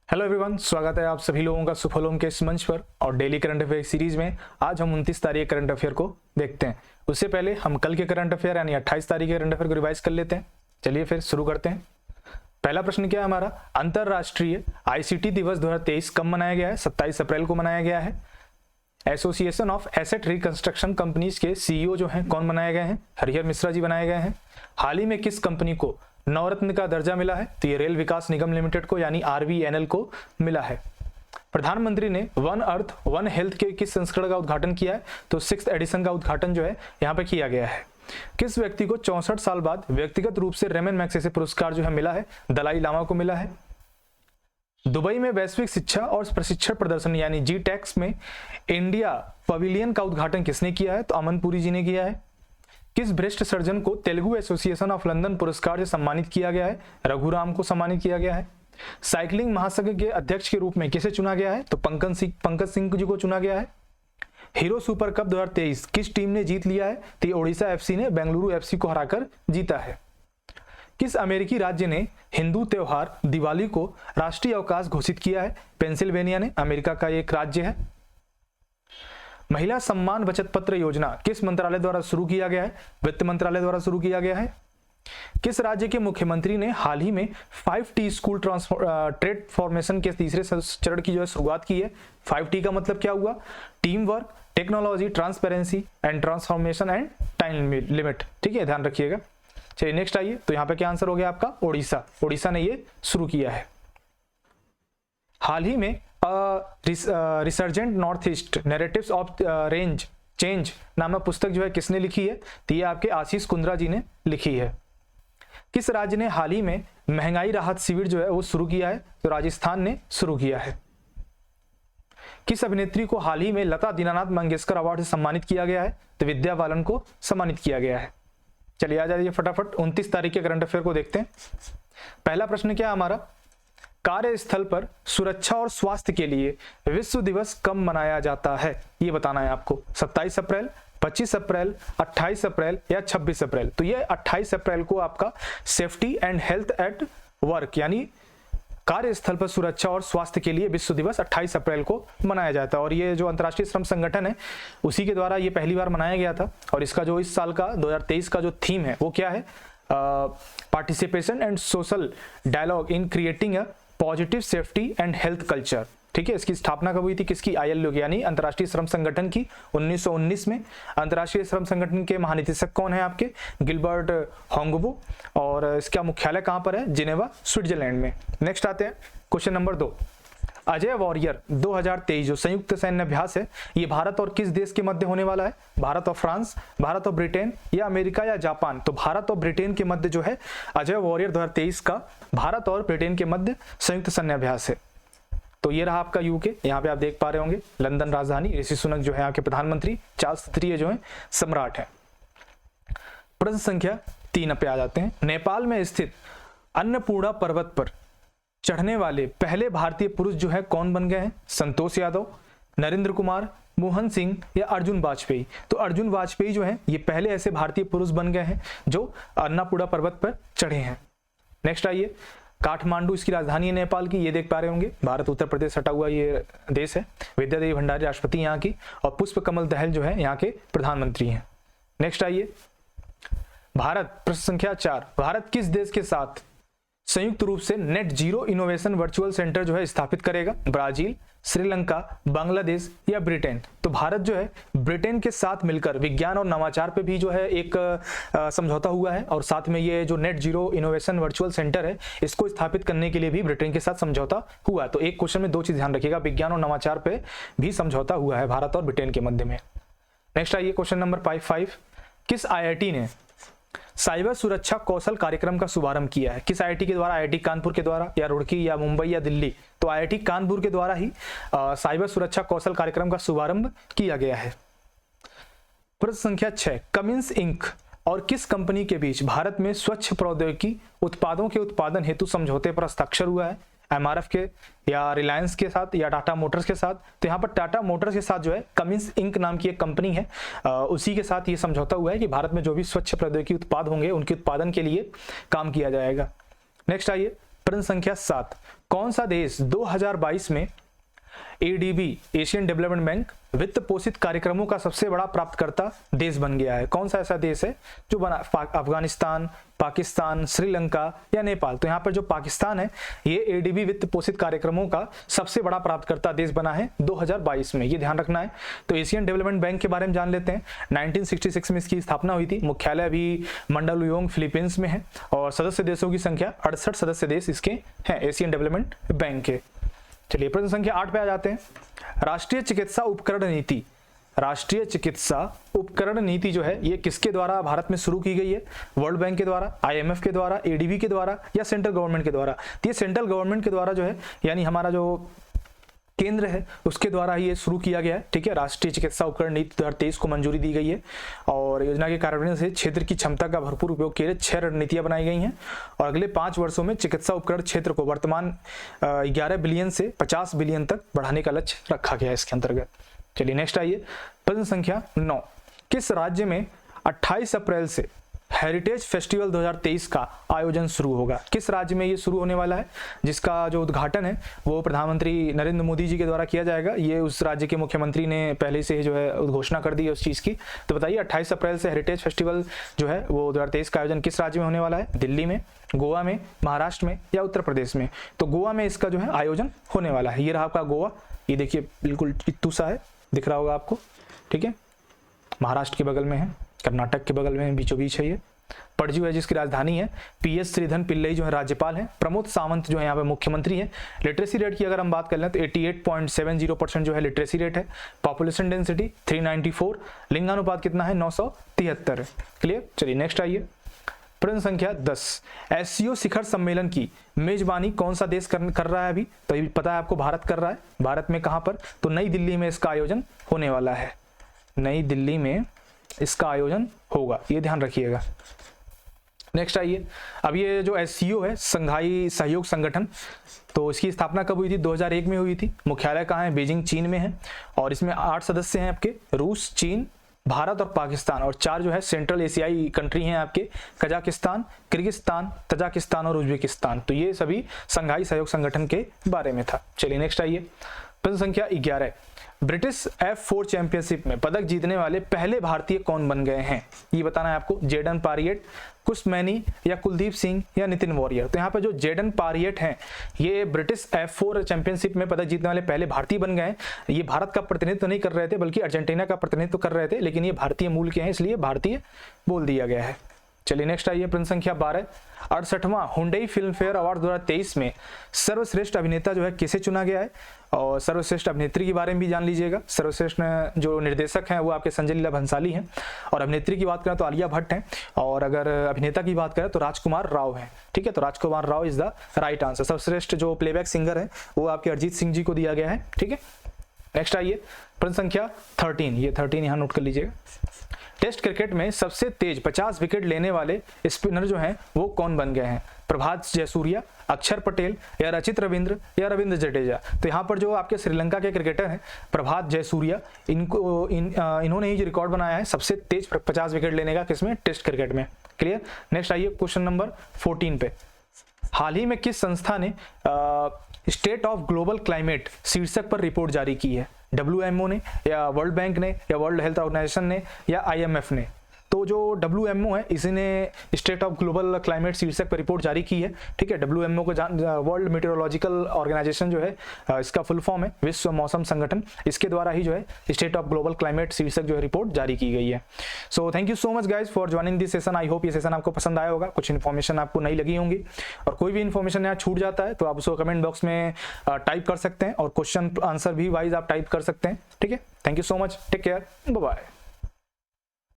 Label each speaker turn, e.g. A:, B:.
A: Hello everyone, स्वागत है आप सभी लोगों का सुफलोम के इस मंच पर और डेली करंट अफेयर सीरीज में। आज हम 29 तारीख करंट अफेयर को देखते हैं। उससे पहले हम कल के करंट अफेयर यानी 28 तारीख के करंट अफेयर को रिवाइज कर लेते हैं। चलिए फिर शुरू करते हैं। पहला प्रश्न क्या है हमारा, अंतरराष्ट्रीय आईसीटी दिवस 2023 कब मनाया गया है? 27 अप्रैल को मनाया गया है। Association of asset reconstruction companies के सीईओ जो हैं कौन बनाए गए हैं? हरिहर मिश्रा जी बनाए गए हैं। हाल ही में किस कंपनी को नवरत्न का दर्जा मिला है? तो ये रेल विकास निगम लिमिटेड को यानी आरवीएनएल को मिला है। प्रधानमंत्री ने वन अर्थ वन हेल्थ के किस संस्करण का उद्घाटन किया है? तो 6th एडिशन का उद्घाटन जो है यहाँ पे किया गया है। किस व्यक्ति को 64 साल बाद व्यक्तिगत रूप से रेमन मैग्सेसे पुरस्कार जो है मिला है? दलाई लामा को मिला है। दुबई में वैश्विक शिक्षा और प्रशिक्षण प्रदर्शन यानी जी-टेक्स में इंडिया पवेलियन का उद्घाटन किसने किया है? तो अमन पुरी जी ने किया है। किस भ्रष्ट सर्जन को तेलुगु एसोसिएशन ऑफ लंदन पुरस्कार से सम्मानित किया गया है? रघुराम को सम्मानित किया गया है। साइकिलिंग महासंघ के अध्यक्ष के रूप में किसे चुना गया है? तो पंकज सिंह जी को चुना गया है। हीरो सुपर कप 2023 किस टीम ने जीत लिया है? तो ओडिशा एफसी ने बेंगलुरु एफसी को हराकर जीता है। किस अमेरिकी राज्य ने हिंदू त्योहार दिवाली को राष्ट्रीय अवकाश घोषित किया है? पेंसिल्वेनिया ने, अमेरिका का एक राज्य है। महिला सम्मान बचत पत्र योजना किस मंत्रालय द्वारा शुरू किया गया है? वित्त मंत्रालय द्वारा शुरू किया गया है। किस राज्य के मुख्यमंत्री ने हाल ही में 5T स्कूल ट्रेड फॉर्मेशन के तीसरे चरण की जो है शुरुआत की है? 5T का मतलब क्या हुआ? Team work, technology, transparency and transformation and time limit. ठीक है, ध्यान रखिएगा। चलिए नेक्स्ट आइए। तो यहाँ पे क्या आंसर हो गया आपका? ओडिशा ने ये शुरू किया है। हाल ही में resurgent north east narratives of range change नामक पुस्तक जो है किसने लिखी है? तो ये आपके आशीष कुंद्रा जी ने लिखी है। किस राज्य ने हाल ही में महंगाई राहत शिविर जो है वो शुरू किया है? तो राजस्थान ने शुरू किया है। किस अभिनेत्री को हाल ही में लता दीनानाथ मंगेशकर अवार्ड से सम्मानित किया गया है? तो विद्या बालन को सम्मानित किया गया है। चलिए आ जाइए फटाफट 29 तारीख के करंट अफेयर को देखते हैं। पहला प्रश्न क्या है हमारा, कार्यस्थल पर सुरक्षा और स्वास्थ्य के लिए विश्व दिवस कब मनाया जाता है? ये बताना है आपको। 27 अप्रैल, 25 अप्रैल, 28 अप्रैल या 26 अप्रैल? तो ये 28 अप्रैल को आपका safety and health at work यानी कार्यस्थल पर सुरक्षा और स्वास्थ्य के लिए विश्व दिवस 28 अप्रैल को मनाया जाता है। और ये जो अंतर्राष्ट्रीय श्रम संगठन है उसी के द्वारा ये पहली बार मनाया गया था। और इसका जो इस साल का 2023 का जो थीम है वो क्या है? Participation and social dialogue in creating a positive safety and health culture. ठीक है, इसकी स्थापना कब हुई थी? किसकी? ILO की यानी अंतर्राष्ट्रीय श्रम संगठन की 1919 में। अंतर्राष्ट्रीय श्रम संगठन के महानिदेशक कौन है आपके? Gilbert Houngbo. और इसका मुख्यालय कहां पर है? जिनेवा, स्विट्जरलैंड में। नेक्स्ट आते हैं क्वेश्चन नंबर 2। अजय वॉरियर 2023 जो संयुक्त सैन्य अभ्यास है ये भारत और किस देश के मध्य होने वाला है? भारत और फ्रांस, भारत और ब्रिटेन या अमेरिका या जापान? तो भारत और ब्रिटेन के मध्य जो है अजय वॉरियर 2023 का भारत और ब्रिटेन के मध्य संयुक्त सैन्य अभ्यास है। तो ये रहा आपका यूके। यहाँ पे आप देख पा रहे होंगे लंदन राजधानी। ऋषि सुनक जो है यहाँ के प्रधानमंत्री, चार्ल्स III जो है सम्राट है। प्रश्न संख्या 3 पे आ जाते हैं। नेपाल में स्थित अन्नपूर्णा पर्वत पर चढ़ने वाले पहले भारतीय पुरुष जो है कौन बन गए हैं? संतोष यादव, नरेंद्र कुमार, मोहन सिंह या अर्जुन वाजपेयी? तो अर्जुन वाजपेयी जो है ये पहले ऐसे भारतीय पुरुष बन गए हैं जो अन्नपूर्णा पर्वत पर चढ़े हैं। नेक्स्ट आइए, काठमांडू इसकी राजधानी है नेपाल की, ये देख पा रहे होंगे। भारत उत्तर प्रदेश सटा हुआ ये देश है। विद्या देवी भंडारी राष्ट्रपति यहाँ की और पुष्प कमल दहल जो है यहाँ के प्रधानमंत्री हैं। नेक्स्ट आइए, भारत प्रश्न संख्या 4। भारत किस देश के साथ संयुक्त रूप से net zero innovation virtual centre जो है स्थापित करेगा? ब्राजील, श्रीलंका, बांग्लादेश या ब्रिटेन? तो भारत जो है ब्रिटेन के साथ मिलकर विज्ञान और नवाचार पे भी जो है एक समझौता हुआ है। और साथ में ये जो net zero innovation virtual centre है इसको स्थापित करने के लिए भी ब्रिटेन के साथ समझौता हुआ है। तो एक क्वेश्चन में 2 चीज ध्यान रखिएगा, विज्ञान और नवाचार पे भी समझौता हुआ है भारत और ब्रिटेन के मध्य में। नेक्स्ट आइए क्वेश्चन नंबर 5। किस IIT ने साइबर सुरक्षा कौशल कार्यक्रम का शुभारंभ किया है? किस IIT के द्वारा? IIT कानपुर के द्वारा या रुड़की या मुंबई या दिल्ली? तो IIT कानपुर के द्वारा ही साइबर सुरक्षा कौशल कार्यक्रम का शुभारंभ किया गया है। प्रश्न संख्या 6। कमिंस इंक और किस कंपनी के बीच भारत में स्वच्छ प्रौद्योगिकी उत्पादों के उत्पादन हेतु समझौते पर हस्ताक्षर हुआ है? MRF के या रिलायंस के साथ या टाटा मोटर्स के साथ? तो यहाँ पर टाटा मोटर्स के साथ जो है कमिंस इंक नाम की एक कंपनी है, उसी के साथ ये समझौता हुआ है कि भारत में जो भी स्वच्छ प्रौद्योगिकी उत्पाद होंगे उनके उत्पादन के लिए काम किया जाएगा। नेक्स्ट आइए प्रश्न संख्या 7। कौन सा देश 2022 में एडीबी एशियन डेवलपमेंट बैंक वित्त पोषित कार्यक्रमों का सबसे बड़ा प्राप्तकर्ता देश बन गया है? कौन सा ऐसा देश है जो बना? अफगानिस्तान, पाकिस्तान, श्रीलंका या नेपाल? तो यहाँ पर जो पाकिस्तान है ये एडीबी वित्त पोषित कार्यक्रमों का सबसे बड़ा प्राप्तकर्ता देश बना है 2022 में, ये ध्यान रखना है। तो एशियन डेवलपमेंट बैंक के बारे में जान लेते हैं। 1966 में इसकी स्थापना हुई थी। मुख्यालय भी मंडालुयोंग फिलीपींस में है और सदस्य देशों की संख्या 68 सदस्य देश इसके हैं एशियन डेवलपमेंट बैंक के। चलिए प्रश्न संख्या 8 पे आ जाते हैं। राष्ट्रीय चिकित्सा उपकरण नीति, राष्ट्रीय चिकित्सा उपकरण नीति जो है ये किसके द्वारा भारत में शुरू की गई है? वर्ल्ड बैंक के द्वारा, आईएमएफ के द्वारा, एडीबी के द्वारा या सेंट्रल गवर्नमेंट के द्वारा? तो ये सेंट्रल गवर्नमेंट के द्वारा जो है, यानी हमारा जो केंद्र है उसके द्वारा ही ये शुरू किया गया है। ठीक है, राष्ट्रीय चिकित्सा उपकरण नीति 2023 को मंजूरी दी गई है और योजना के कार्यान्वयन से क्षेत्र की क्षमता का भरपूर उपयोग के लिए 6 रणनीतियां बनाई गई हैं और अगले 5 वर्षों में चिकित्सा उपकरण क्षेत्र को वर्तमान 11 बिलियन से 50 बिलियन तक बढ़ाने का लक्ष्य रखा गया है इसके अंतर्गत। चलिए नेक्स्ट आइए, प्रश्न संख्या 9। किस राज्य में 28 अप्रैल से हेरिटेज फेस्टिवल 2023 का आयोजन शुरू होगा? किस राज्य में ये शुरू होने वाला है, जिसका जो उद्घाटन है वो प्रधानमंत्री नरेंद्र मोदी जी के द्वारा किया जाएगा? ये उस राज्य के मुख्यमंत्री ने पहले से जो है घोषणा कर दी है उस चीज़ की। तो बताइए 28 अप्रैल से हेरिटेज फेस्टिवल जो है वो 2023 का आयोजन किस राज्य में होने वाला है? दिल्ली में, गोवा में, महाराष्ट्र में या उत्तर प्रदेश में? तो गोवा में इसका जो है आयोजन होने वाला है। ये रहा आपका गोवा, ये देखिए बिल्कुल इत्तू सा है, दिख रहा होगा आपको। ठीक है, महाराष्ट्र के बगल में है, कर्नाटक के बगल में बीचों बीच है। ये पणजी है जिसकी राजधानी है। पीएस श्रीधरन पिल्लई जो है राज्यपाल हैं। प्रमोद सावंत जो है यहाँ पे मुख्यमंत्री हैं। लिटरेसी रेट की अगर हम बात कर लें तो 88.70% जो है लिटरेसी रेट है। पॉपुलेशन डेंसिटी 394, लिंगानुपात कितना है? 973। क्लियर। चलिए नेक्स्ट आइए, प्रश्न संख्या 10। एससीओ शिखर सम्मेलन की मेजबानी कौन सा देश कर रहा है अभी? तो ये पता है आपको, भारत कर रहा है। भारत में कहाँ पर? तो नई दिल्ली में इसका आयोजन होने वाला है। नई दिल्ली में इसका आयोजन होगा, ये ध्यान रखिएगा। नेक्स्ट आइए, अब ये जो एससीओ है, संघाई सहयोग संगठन, तो इसकी स्थापना कब हुई थी? 2001 में हुई थी। मुख्यालय कहाँ है? बीजिंग चीन में है और इसमें 8 सदस्य हैं आपके, रूस, चीन, भारत और पाकिस्तान, और 4 जो है सेंट्रल एशियाई कंट्री हैं आपके, कजाकिस्तान, किर्गिस्तान, तजाकिस्तान और उज्बेकिस्तान। तो ये सभी संघाई सहयोग संगठन के बारे में था। चलिए नेक्स्ट आइए, प्रश्न संख्या 11। ब्रिटिश F4 चैंपियनशिप में पदक जीतने वाले पहले भारतीय कौन बन गए हैं? ये बताना है आपको। जेडन पारियट, कुश मैनी या कुलदीप सिंह या नितिन वॉरियर? तो यहाँ पर जो जेडन पारियट हैं ये ब्रिटिश F4 चैंपियनशिप में पदक जीतने वाले पहले भारतीय बन गए हैं। ये भारत का प्रतिनिधित्व नहीं कर रहे थे बल्कि अर्जेंटीना का प्रतिनिधित्व कर रहे थे, लेकिन ये भारतीय मूल के हैं इसलिए भारतीय बोल दिया गया है। चलिए नेक्स्ट आइए, प्रश्न संख्या 12। 68वां हुंडई फिल्म फेयर अवार्ड 2023 में सर्वश्रेष्ठ अभिनेता जो है किसे चुना गया है? और सर्वश्रेष्ठ अभिनेत्री के बारे में भी जान लीजिएगा। सर्वश्रेष्ठ जो निर्देशक हैं वो आपके संजय लीला भंसाली हैं और अभिनेत्री की बात करें तो आलिया भट्ट हैं और अगर अभिनेता की बात करें तो राजकुमार राव हैं। ठीक है, तो Rajkumar Rao is the right answer. सर्वश्रेष्ठ जो प्लेबैक सिंगर है वो आपके अरिजीत सिंह जी को दिया गया है। ठीक है, नेक्स्ट आइए, प्रश्न संख्या 13। ये 13 यहाँ नोट कर लीजिएगा। टेस्ट क्रिकेट में सबसे तेज 50 विकेट लेने वाले स्पिनर जो हैं वो कौन बन गए हैं? प्रभात जयसूर्या, अक्षर पटेल या रचित रविंद्र या रविंद्र जडेजा? तो यहाँ पर जो आपके श्रीलंका के क्रिकेटर हैं प्रभात जयसूर्या, इन्होंने ही जो रिकॉर्ड बनाया है सबसे तेज 50 विकेट लेने का, किसमें? टेस्ट क्रिकेट में। क्लियर। नेक्स्ट आइए क्वेश्चन नंबर 14 पे। हाल ही में किस संस्था ने स्टेट ऑफ ग्लोबल क्लाइमेट शीर्षक पर रिपोर्ट जारी की है? WMO ने या वर्ल्ड बैंक ने या वर्ल्ड हेल्थ ऑर्गेनाइजेशन ने या IMF ने? तो जो WMO है इसी ने स्टेट ऑफ ग्लोबल क्लाइमेट शीर्षक पर रिपोर्ट जारी की है। ठीक है, WMO को वर्ल्ड मेट्रोलॉजिकल ऑर्गेनाइजेशन जो है इसका फुल फॉर्म है विश्व मौसम संगठन, इसके द्वारा ही जो है स्टेट ऑफ ग्लोबल क्लाइमेट शीर्षक जो है रिपोर्ट जारी की गई है। So thank you so much guys for joining this session. I hope ये सेशन आपको पसंद आया होगा, कुछ इन्फॉर्मेशन आपको नई लगी होंगी और कोई भी इन्फॉर्मेशन यहाँ छूट जाता है तो आप उसको कमेंट बॉक्स में टाइप कर सकते हैं और क्वेश्चन आंसर भी वाइज आप टाइप कर सकते हैं। ठीक है, thank you so much, take care, bye bye.